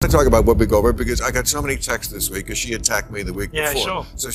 I talk about Whoopi Goldberg because I got so many texts this week because she attacked me the week before. Sure. So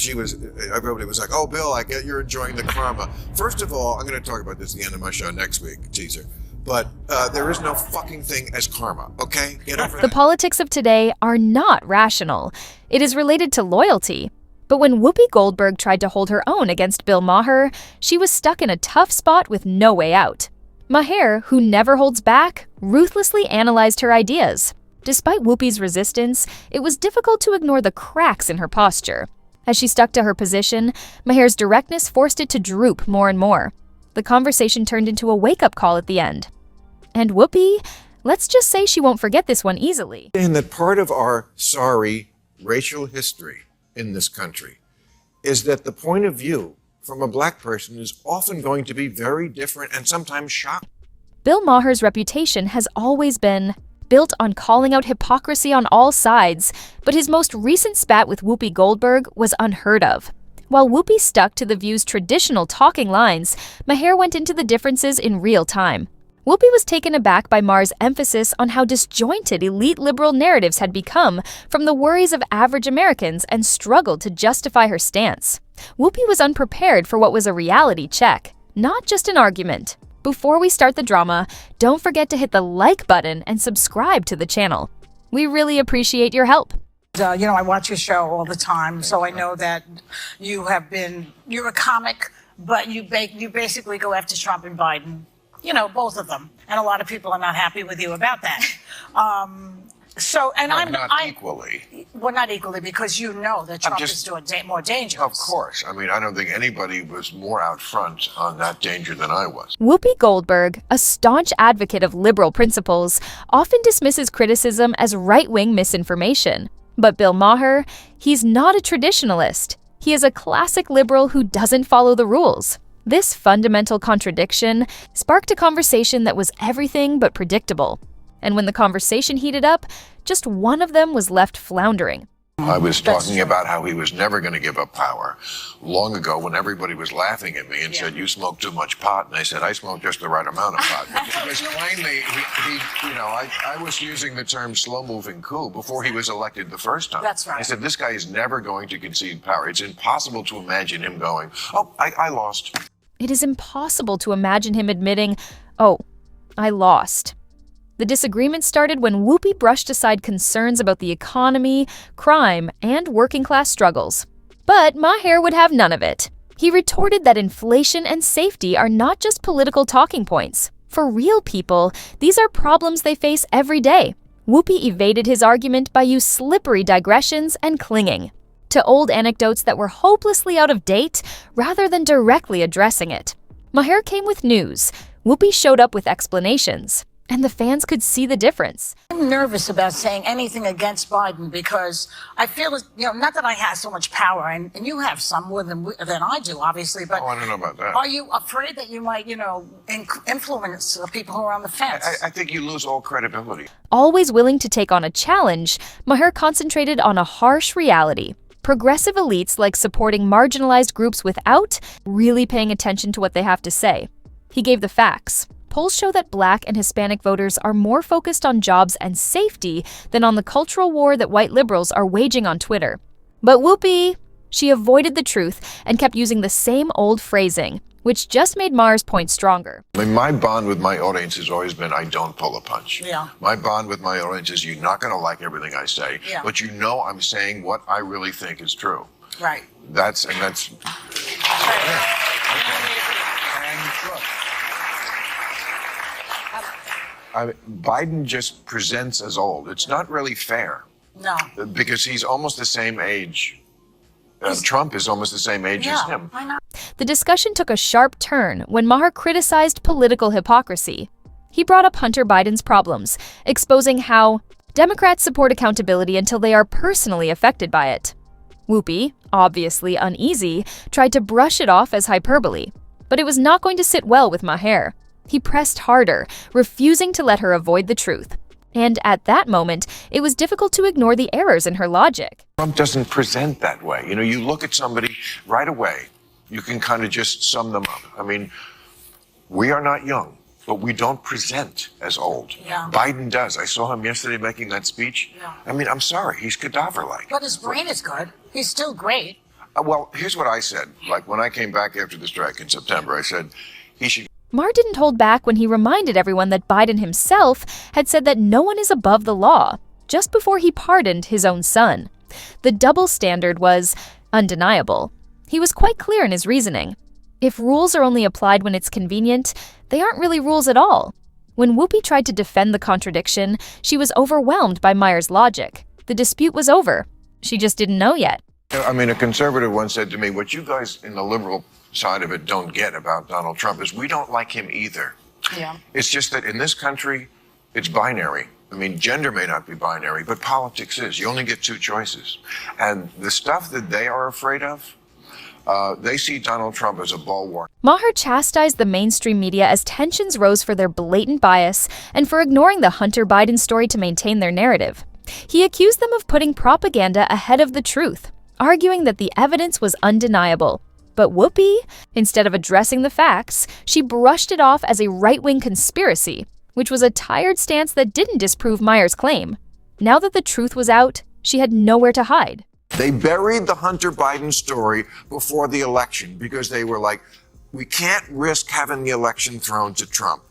everybody was like, "Oh, Bill, I get you're enjoying the karma." First of all, I'm going to talk about this at the end of my show next week, teaser. But there is no fucking thing as karma, okay? Get over The that. politics of today are not rational. It is related to loyalty. But when Whoopi Goldberg tried to hold her own against Bill Maher, she was stuck in a tough spot with no way out. Maher, who never holds back, ruthlessly analyzed her ideas. Despite Whoopi's resistance, it was difficult to ignore the cracks in her posture. As she stuck to her position, Maher's directness forced it to droop more and more. The conversation turned into a wake-up call at the end. And Whoopi, let's just say she won't forget this one easily. And that part of our sorry racial history in this country is that the point of view from a black person is often going to be very different and sometimes shocking. Bill Maher's reputation has always been built on calling out hypocrisy on all sides, but his most recent spat with Whoopi Goldberg was unheard of. While Whoopi stuck to the View's traditional talking lines, Maher went into the differences in real time. Whoopi was taken aback by Maher's emphasis on how disjointed elite liberal narratives had become from the worries of average Americans and struggled to justify her stance. Whoopi was unprepared for what was a reality check, not just an argument. Before we start the drama, don't forget to hit the like button and subscribe to the channel. We really appreciate your help. I watch your show all the time, so I know that you're a comic, but you basically go after Trump and Biden. Both of them. And a lot of people are not happy with you about that. I'm not equally. Well, not equally, because you know that Trump is doing more dangerous. Of course. I mean, I don't think anybody was more out front on that danger than I was. Whoopi Goldberg, a staunch advocate of liberal principles, often dismisses criticism as right-wing misinformation. But Bill Maher, he's not a traditionalist. He is a classic liberal who doesn't follow the rules. This fundamental contradiction sparked a conversation that was everything but predictable. And when the conversation heated up, just one of them was left floundering. I was talking about how he was never going to give up power long ago when everybody was laughing at me and said, "You smoke too much pot." And I said, "I smoke just the right amount of pot." Because plainly, I was using the term slow-moving coup before he was elected the first time. That's right. I said, this guy is never going to concede power. It's impossible to imagine him going, "Oh, I lost." It is impossible to imagine him admitting, "Oh, I lost." The disagreement started when Whoopi brushed aside concerns about the economy, crime, and working-class struggles. But Maher would have none of it. He retorted that inflation and safety are not just political talking points. For real people, these are problems they face every day. Whoopi evaded his argument by using slippery digressions and clinging to old anecdotes that were hopelessly out of date rather than directly addressing it. Maher came with news. Whoopi showed up with explanations. And the fans could see the difference. I'm nervous about saying anything against Biden because I feel, not that I have so much power, and you have some more than I do, obviously, but I don't know about that. Are you afraid that you might, influence the people who are on the fence? I think you lose all credibility. Always willing to take on a challenge, Maher concentrated on a harsh reality. Progressive elites like supporting marginalized groups without really paying attention to what they have to say. He gave the facts. Polls show that Black and Hispanic voters are more focused on jobs and safety than on the cultural war that white liberals are waging on Twitter. But Whoopi, she avoided the truth and kept using the same old phrasing, which just made Maher's point stronger. I mean, my bond with my audience has always been I don't pull a punch. Yeah. My bond with my audience is you're not going to like everything I say, but I'm saying what I really think is true. Right. That's. Right. Yeah. Okay. And look. Biden just presents as old. It's not really fair. No. Because he's almost the same age. Trump is almost the same age as him. Why not? The discussion took a sharp turn when Maher criticized political hypocrisy. He brought up Hunter Biden's problems, exposing how Democrats support accountability until they are personally affected by it. Whoopi, obviously uneasy, tried to brush it off as hyperbole. But it was not going to sit well with Maher. He pressed harder, refusing to let her avoid the truth. And at that moment, it was difficult to ignore the errors in her logic. Trump doesn't present that way. You look at somebody right away, you can kind of just sum them up. I mean, we are not young. but we don't present as old. Yeah. Biden does. I saw him yesterday making that speech. Yeah. I mean, I'm sorry, he's cadaver-like. But his brain is good. He's still great. Well, here's what I said. Like, when I came back after the strike in September, I said he should. Maher didn't hold back when he reminded everyone that Biden himself had said that no one is above the law, just before he pardoned his own son. The double standard was undeniable. He was quite clear in his reasoning. If rules are only applied when it's convenient, they aren't really rules at all. When Whoopi tried to defend the contradiction, she was overwhelmed by Maher's logic. The dispute was over. She just didn't know yet. I mean, a conservative once said to me, what you guys in the liberal side of it don't get about Donald Trump is we don't like him either. Yeah. It's just that in this country, it's binary. I mean, gender may not be binary, but politics is. You only get two choices. And the stuff that they are afraid of, they see Donald Trump as a bulwark. Maher chastised the mainstream media as tensions rose for their blatant bias and for ignoring the Hunter Biden story to maintain their narrative. He accused them of putting propaganda ahead of the truth, arguing that the evidence was undeniable. But Whoopi, instead of addressing the facts, she brushed it off as a right-wing conspiracy, which was a tired stance that didn't disprove Maher's claim. Now that the truth was out, she had nowhere to hide. They buried the Hunter Biden story before the election because they were like, we can't risk having the election thrown to Trump.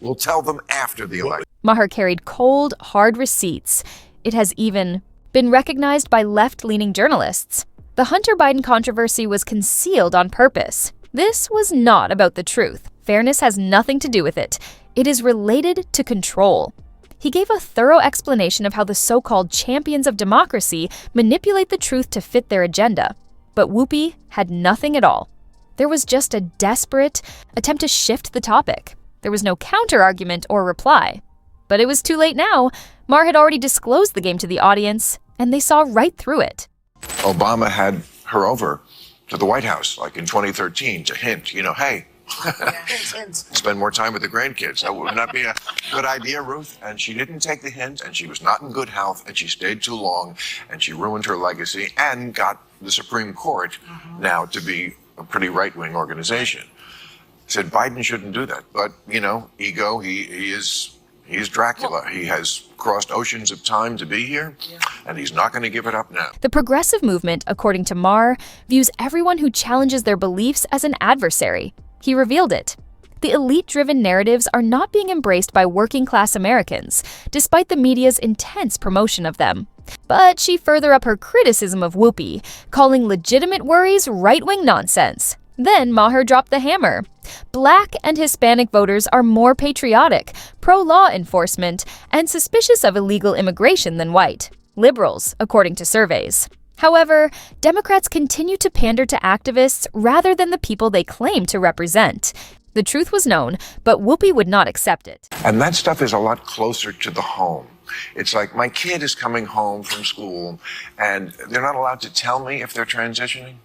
We'll tell them after the election. Maher carried cold, hard receipts. It has even been recognized by left-leaning journalists. The Hunter Biden controversy was concealed on purpose. This was not about the truth. Fairness has nothing to do with it. It is related to control. He gave a thorough explanation of how the so-called champions of democracy manipulate the truth to fit their agenda. But Whoopi had nothing at all. There was just a desperate attempt to shift the topic. There was no counter-argument or reply. But it was too late now. Maher had already disclosed the game to the audience, and they saw right through it. Obama had her over to the White House, like in 2013, to hint, hey, spend more time with the grandkids. That would not be a good idea, Ruth. And she didn't take the hint, and she was not in good health, and she stayed too long, and she ruined her legacy and got the Supreme Court now to be a pretty right-wing organization. Said Biden shouldn't do that. But, ego, He's Dracula. He has crossed oceans of time to be here, and he's not going to give it up now. The progressive movement, according to Maher, views everyone who challenges their beliefs as an adversary. He revealed it. The elite-driven narratives are not being embraced by working-class Americans, despite the media's intense promotion of them. But she furthered up her criticism of Whoopi, calling legitimate worries right-wing nonsense. Then Maher dropped the hammer. Black and Hispanic voters are more patriotic, pro-law enforcement, and suspicious of illegal immigration than white liberals, according to surveys. However, Democrats continue to pander to activists rather than the people they claim to represent. The truth was known, but Whoopi would not accept it. And that stuff is a lot closer to the home. It's like my kid is coming home from school, and they're not allowed to tell me if they're transitioning.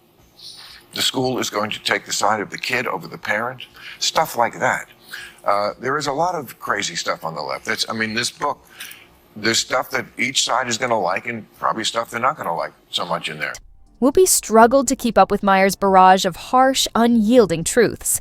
The school is going to take the side of the kid over the parent, stuff like that. There is a lot of crazy stuff on the left. This book, there's stuff that each side is going to like and probably stuff they're not going to like so much in there. Whoopi struggled to keep up with Maher's barrage of harsh, unyielding truths.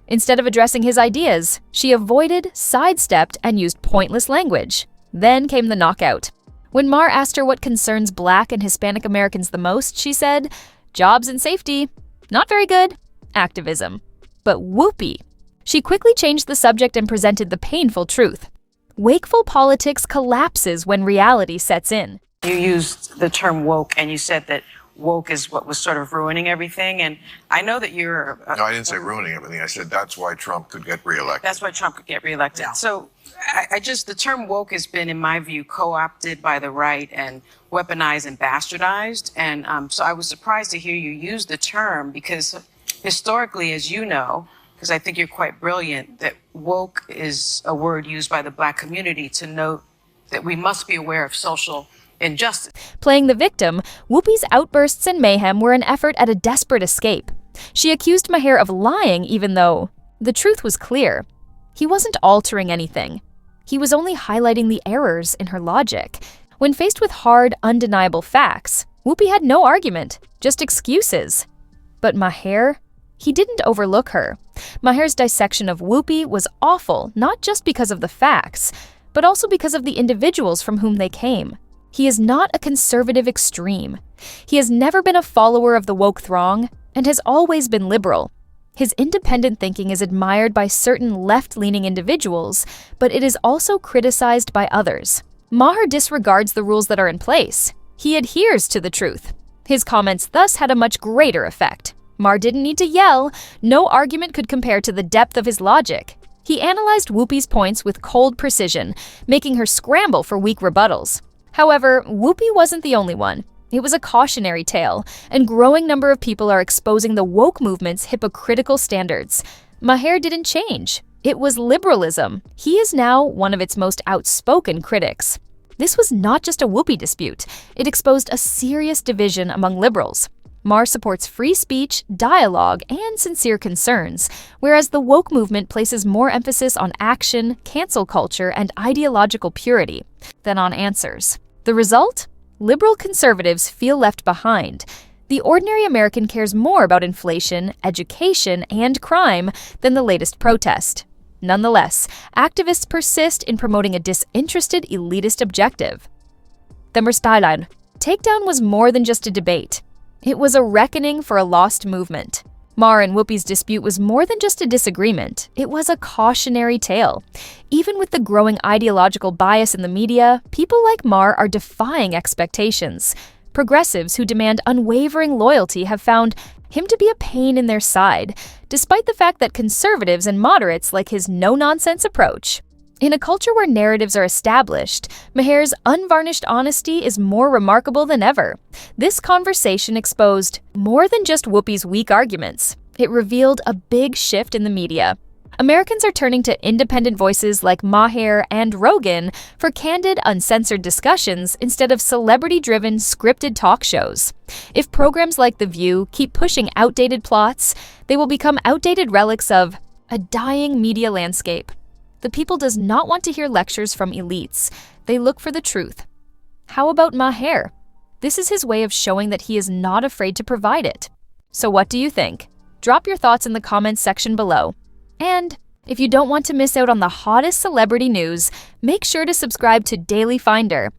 Instead of addressing his ideas, she avoided, sidestepped, and used pointless language. Then came the knockout. When Maher asked her what concerns Black and Hispanic Americans the most, she said, jobs and safety. Not very good. Activism. But Whoopi. She quickly changed the subject and presented the painful truth. Wakeful politics collapses when reality sets in. You used the term woke, and you said that woke is what was sort of ruining everything. And I know that you're... No, I didn't say ruining everything. I said that's why Trump could get reelected. That's why Trump could get reelected. Yeah. So the term woke has been, in my view, co-opted by the right and weaponized and bastardized. And so I was surprised to hear you use the term because historically, as you know, because I think you're quite brilliant, that woke is a word used by the Black community to note that we must be aware of social injustice. Playing the victim, Whoopi's outbursts and mayhem were an effort at a desperate escape. She accused Maher of lying even though the truth was clear. He wasn't altering anything. He was only highlighting the errors in her logic. When faced with hard, undeniable facts, Whoopi had no argument, just excuses. But Maher, he didn't overlook her. Maher's dissection of Whoopi was awful, not just because of the facts, but also because of the individuals from whom they came. He is not a conservative extreme. He has never been a follower of the woke throng and has always been liberal. His independent thinking is admired by certain left-leaning individuals, but it is also criticized by others. Maher disregards the rules that are in place. He adheres to the truth. His comments thus had a much greater effect. Maher didn't need to yell. No argument could compare to the depth of his logic. He analyzed Whoopi's points with cold precision, making her scramble for weak rebuttals. However, Whoopi wasn't the only one. It was a cautionary tale, and growing number of people are exposing the woke movement's hypocritical standards. Maher didn't change. It was liberalism. He is now one of its most outspoken critics. This was not just a Whoopi dispute. It exposed a serious division among liberals. Maher supports free speech, dialogue, and sincere concerns, whereas the woke movement places more emphasis on action, cancel culture, and ideological purity than on answers. The result? Liberal conservatives feel left behind. The ordinary American cares more about inflation, education, and crime than the latest protest. Nonetheless, activists persist in promoting a disinterested elitist objective. The Mersteilein. Takedown was more than just a debate. It was a reckoning for a lost movement. Maher and Whoopi's dispute was more than just a disagreement. It was a cautionary tale. Even with the growing ideological bias in the media, people like Maher are defying expectations. Progressives who demand unwavering loyalty have found him to be a pain in their side, despite the fact that conservatives and moderates like his no-nonsense approach. In a culture where narratives are established, Maher's unvarnished honesty is more remarkable than ever. This conversation exposed more than just Whoopi's weak arguments. It revealed a big shift in the media. Americans are turning to independent voices like Maher and Rogan for candid, uncensored discussions instead of celebrity-driven, scripted talk shows. If programs like The View keep pushing outdated plots, they will become outdated relics of a dying media landscape. The people does not want to hear lectures from elites. They look for the truth. How about Maher? This is his way of showing that he is not afraid to provide it. So what do you think? Drop your thoughts in the comments section below. And if you don't want to miss out on the hottest celebrity news, make sure to subscribe to Daily Finder.